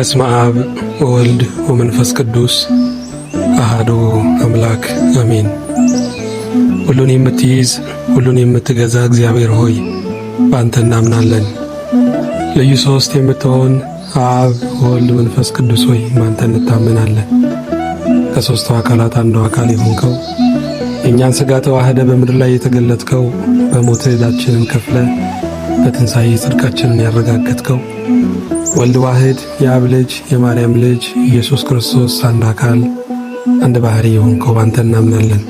በስመ አብ ወወልድ ወመንፈስ ቅዱስ አሐዱ አምላክ አሜን። ሁሉን የምትይዝ ሁሉን የምትገዛ እግዚአብሔር ሆይ በአንተ እናምናለን። ልዩ ሶስት የምትሆን አብ ወልድ መንፈስ ቅዱስ ሆይ በአንተ እንታመናለን። ከሦስቱ አካላት አንዱ አካል የሆንከው የእኛን ሥጋ ተዋህደ በምድር ላይ የተገለጥከው በሞት ዕዳችንን ከፍለ በትንሣኤ ጽድቃችንን ያረጋገጥከው ወልድ ዋሕድ የአብ ልጅ የማርያም ልጅ ኢየሱስ ክርስቶስ አንድ አካል አንድ ባሕሪ የሆንከው ባንተ እናምናለን።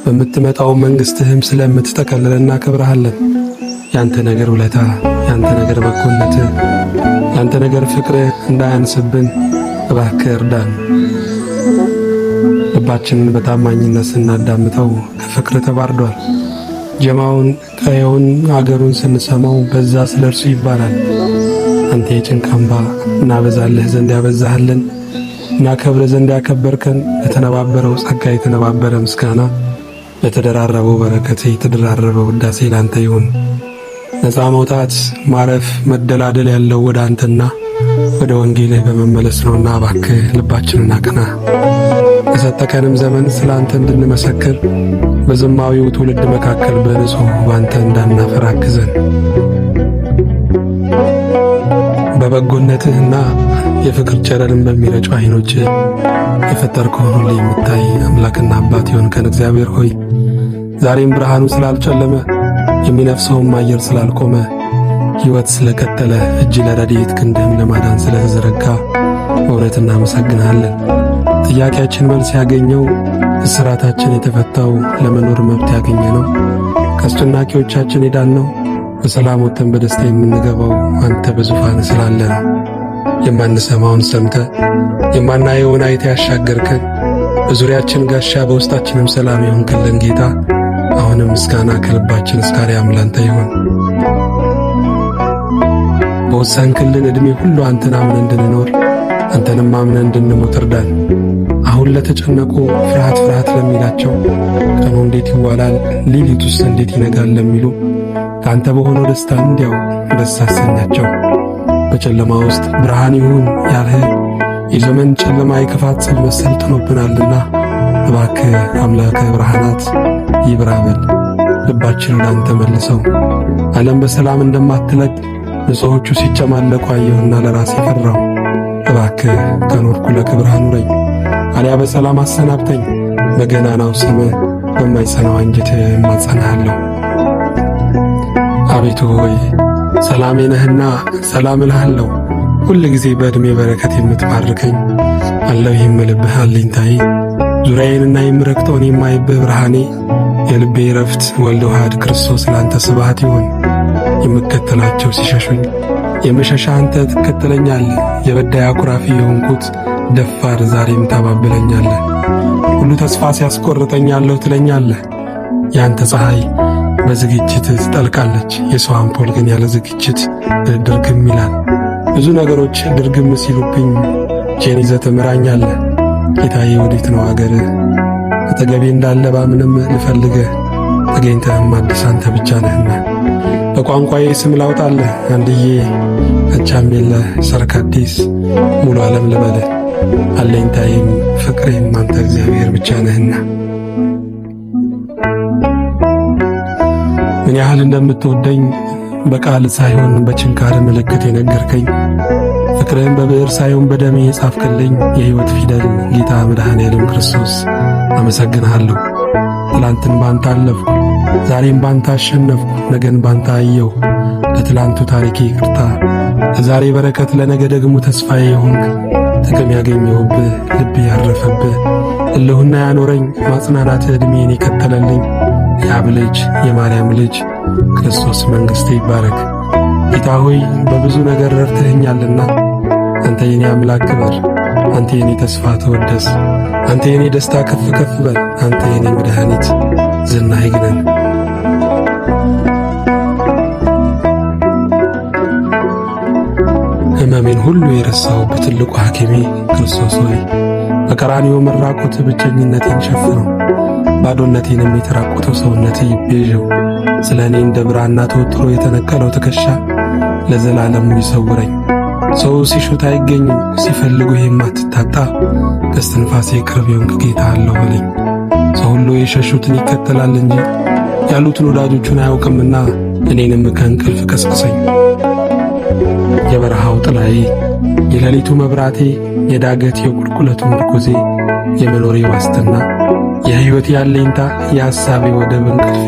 በምትመጣው መንግሥትህም ስለምትጠቀልለን እናከብረሃለን። ያንተ ነገር ውለታ፣ ያንተ ነገር በጎነት፣ ያንተ ነገር ፍቅር እንዳያንስብን እባክህ እርዳን። ልባችንን በታማኝነት ስናዳምጠው ከፍቅር ተባርዷል። ጀማውን ቀየውን አገሩን ስንሰማው በዛ ስለ እርሱ ይባላል። አንተ የጭንቅ አምባ እናበዛልህ ዘንድ ያበዛህልን እናከብር ዘንድ ያከበርከን ለተነባበረው ጸጋ የተነባበረ ምስጋና ለተደራረበው በረከት የተደራረበ ውዳሴ ላንተ ይሁን። ነፃ መውጣት ማረፍ መደላደል ያለው ወደ አንተና ወደ ወንጌልህ በመመለስ ነውና እባክህ ልባችንን አቅና። የሰጠከንም ዘመን ስለ አንተ እንድንመሰክር በዘማዊው ትውልድ መካከል በንጹሕ ባንተ እንዳናፈር አግዘን። በበጎነትህና የፍቅር ጨረርን በሚረጩ ዓይኖች የፈጠርከውን ሁሉ የምታይ አምላክና አባት የሆንከን እግዚአብሔር ሆይ ዛሬም ብርሃኑ ስላልጨለመ የሚነፍሰውም አየር ስላልቆመ ሕይወት ስለቀጠለ እጅ ለረድኤት ክንድህም ለማዳን ስለተዘረጋ በእውነት እናመሰግንሃለን። ጥያቄያችን መልስ ያገኘው እስራታችን የተፈታው ለመኖር መብት ያገኘ ነው። ከአስጨናቂዎቻችን የዳነው በሰላም ወጥተን በደስታ የምንገባው አንተ በዙፋን ስላለ ነው። የማንሰማውን ሰምተ የማናየውን አይተ ያሻገርከን በዙሪያችን ጋሻ በውስጣችንም ሰላም የሆንክልን ጌታ አሁንም ምስጋና ከልባችን እስከ አርያም ላንተ ይሁን። በወሰንክልን ዕድሜ ሁሉ አንተን አምነን እንድንኖር አንተንም አምነን እንድንሞት እርዳን። አሁን ለተጨነቁ ፍርሃት ፍርሃት ለሚላቸው ቀኑ እንዴት ይዋላል ሌሊቱስ እንዴት ይነጋል ለሚሉ ከአንተ በሆነው ደስታ እንዲያው ደስ አሰኛቸው። በጨለማ ውስጥ ብርሃን ይሁን ያልህ የዘመን ጨለማ የክፋት ጽልመት ሰልጥኖብናልና እባክህ አምላከ ብርሃናት ይብራ በል። ልባችንን አንተ መልሰው። ዓለም በሰላም እንደማትለቅ ንጹሖቹ ሲጨማለቁ አየሁና ለራሴ ፈራሁ። እባክህ ከኖርኩ ለክብር አኑረኝ፣ አልያ በሰላም አሰናብተኝ። በገናናው ስምህ በማይጸናው አንጀትህ እማጸናሃለሁ። አቤቱ ሆይ ሰላሜ ነህና ሰላም እልሃለሁ። ሁል ጊዜ በዕድሜ በረከት የምትባርከኝ አለሁ የምልብህ አለኝታዬ፣ ዙሪያዬንና የምረግጠውን የማይብህ ብርሃኔ፣ የልቤ ረፍት ወልድ ዋሕድ ክርስቶስ ላንተ ስብሐት ይሁን። የምከተላቸው ሲሸሹኝ የመሸሻ አንተ ትከተለኛለህ። የበዳይ አኩራፊ የሆንኩት ደፋር ዛሬም ታባብለኛለህ። ሁሉ ተስፋ ሲያስቆርጠኛለሁ ትለኛለህ። የአንተ ፀሐይ በዝግጅት ትጠልቃለች፣ የሰው አምፖል ግን ያለ ዝግጅት ድርግም ይላል። ብዙ ነገሮች ድርግም ሲሉብኝ እጄን ይዘህ ትምራኛለህ። ጌታዬ ወዴት ነው አገርህ? አጠገቤ እንዳለ ባምንም ልፈልግህ፣ ተገኝተህም አዲስ አንተ ብቻ ነህና። በቋንቋዬ ስም ላውጣለህ አንድዬ አቻሜለ ሰርካዲስ ሙሉ ዓለም ልበልህ። አለኝታዬም ፍቅሬም አንተ እግዚአብሔር ብቻ ነህና። ምን ያህል እንደምትወደኝ በቃል ሳይሆን በችንካር ምልክት የነገርከኝ፣ ፍቅርህን በብዕር ሳይሆን በደሜ የጻፍክልኝ የሕይወት ፊደል ጌታ መድኃኔዓለም ክርስቶስ አመሰግንሃለሁ። ትላንትን ባንተ አለፍኩ፣ ዛሬም ባንተ አሸነፍኩ፣ ነገን ባንተ አየሁ። ለትላንቱ ታሪኬ ይቅርታ፣ ለዛሬ በረከት፣ ለነገ ደግሞ ተስፋዬ የሆንክ ጥቅም ያገኘሁብህ ልቤ ያረፈብህ እልሁና ያኖረኝ ማጽናናትህ ዕድሜን የከተለልኝ የአብ ልጅ የማርያም ልጅ ክርስቶስ መንግሥት ይባረክ። ጌታ ሆይ በብዙ ነገር ረድተኸኛልና አንተ የኔ አምላክ ክበር፣ አንተ የኔ ተስፋ ተወደስ፣ አንተ የኔ ደስታ ከፍ ከፍ በል፣ አንተ የኔ መድኃኒት ዝናህ ይግነን። ሕመሜን ሁሉ የረሳው በትልቁ ሐኪሜ ክርስቶስ ሆይ በቀራንዮ መራቆት ብቸኝነቴን ሸፍነው፣ ባዶነቴንም የተራቆተው ሰውነቴ ይቤዠው። ስለ እኔ እንደ ብራና ተወጥሮ የተነቀለው ትከሻ ለዘላለሙ ይሰውረኝ። ሰው ሲሹት አይገኝም፣ ሲፈልጉ የማትታጣ ከስትንፋሴ ቅርብ የሆንክ ጌታ አለሁ በለኝ። ሰው ሁሉ የሸሹትን ይከተላል እንጂ ያሉትን ወዳጆቹን አያውቅምና እኔንም ከእንቅልፍ ቀስቅሰኝ። የበረሃው ጥላዬ፣ የሌሊቱ መብራቴ፣ የዳገት የቁልቁለቱ ምርኩዜ፣ የመኖሬ ዋስትና፣ የሕይወቴ ያለኝታ፣ የሐሳቤ ወደብ እንቅልፌ፣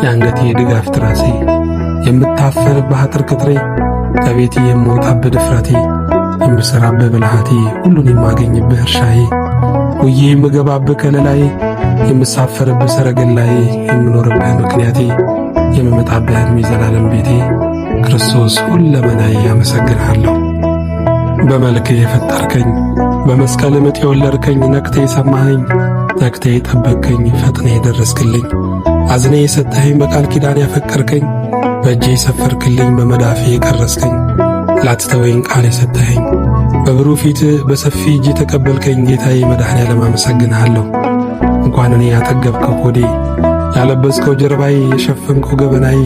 የአንገቴ ድጋፍ ትራሴ፣ የምታፈርብህ አጥር ቅጥሬ፣ ከቤቴ የምወጣብህ ድፍረቴ፣ የምሠራብህ ብልሃቴ፣ ሁሉን የማገኝብህ እርሻዬ፣ ውዬ የምገባብህ ከለላዬ፣ የምሳፈርብህ ሰረገላዬ፣ የምኖርብህ ምክንያቴ፣ የምመጣብህም የዘላለም ቤቴ፣ ክርስቶስ ሁለመናዬ አመሰግንሃለሁ። በመልክህ የፈጠርከኝ፣ በመስቀል ምጥ የወለድከኝ፣ ነቅተህ የሰማኸኝ፣ ነቅተህ የጠበቅከኝ፣ ፈጥነህ የደረስክልኝ፣ አዝነህ የሰጠኸኝ፣ በቃል ኪዳን ያፈቀርከኝ፣ በእጄ የሰፈርክልኝ፣ በመዳፌ የቀረስከኝ፣ ላትተወኝ ቃል የሰጠኸኝ፣ በብሩህ ፊትህ በሰፊ እጅ የተቀበልከኝ ጌታዬ መድኃኔዓለም አመሰግንሃለሁ። እንኳን እኔ ያጠገብከው ሆዴ፣ ያለበስከው ጀርባዬ፣ የሸፈንከው ገበናዬ፣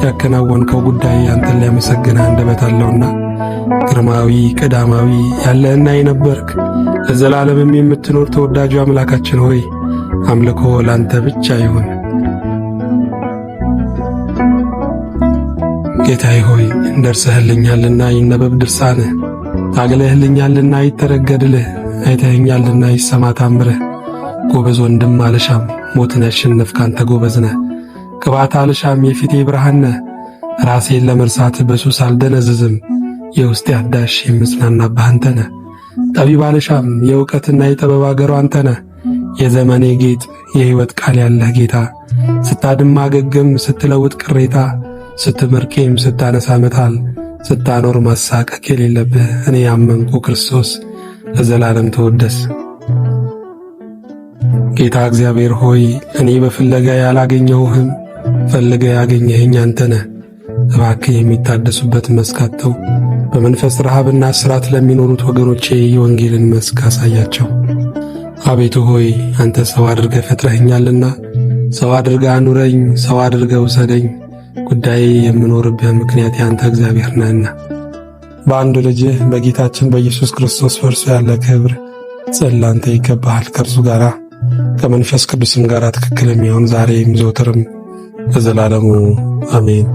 ያከናወንከው ጉዳይ አንተን ሊያመሰግንህ አንደበት አለውና ግርማዊ ቀዳማዊ ያለህና የነበርክ ለዘላለምም የምትኖር ተወዳጁ አምላካችን ሆይ አምልኮ ላንተ ብቻ ይሁን። ጌታዬ ሆይ እንደርሰህልኛልና ይነበብ ድርሳንህ፣ ታግለህልኛልና ይተረገድልህ፣ አይተኸኛልና ይሰማ ታምርህ። ጎበዝ ወንድም አልሻም፣ ሞትን ያሸነፍክ አንተ ጎበዝ ነህ። ቅባት አልሻም፣ የፊቴ ብርሃን ነህ። ራሴን ለመርሳት በሱስ አልደነዝዝም፣ የውስጤ አዳሽ የምጽናናብህ አንተ ነህ። ጠቢብ አልሻም፣ የእውቀትና የጥበብ አገሩ አንተ ነህ። የዘመኔ ጌጥ የሕይወት ቃል ያለህ ጌታ፣ ስታድም ማገገም፣ ስትለውጥ ቅሬታ፣ ስትምርቄም ስታነሳ መታል፣ ስታኖር ማሳቀቅ የሌለብህ እኔ ያመንኩ ክርስቶስ ለዘላለም ተወደስ። ጌታ እግዚአብሔር ሆይ እኔ በፍለጋ ያላገኘሁህም ፈልገ ያገኘኸኝ አንተ ነህ። እባክህ የሚታደሱበት መስክ አጥተው በመንፈስ ረሃብና እስራት ለሚኖሩት ወገኖቼ የወንጌልን መስክ አሳያቸው። አቤቱ ሆይ አንተ ሰው አድርገህ ፈጥረኸኛልና ሰው አድርገህ አኑረኝ፣ ሰው አድርገህ ውሰደኝ። ጉዳዬ የምኖርብህ ምክንያት ያንተ እግዚአብሔር ነህና በአንድ ልጅህ በጌታችን በኢየሱስ ክርስቶስ ፈርሶ ያለ ክብር ጸላንተ ይገባሃል። ከእርሱ ጋር ከመንፈስ ቅዱስም ጋር ትክክል የሚሆን ዛሬም ዘወትርም ለዘላለሙ አሜን።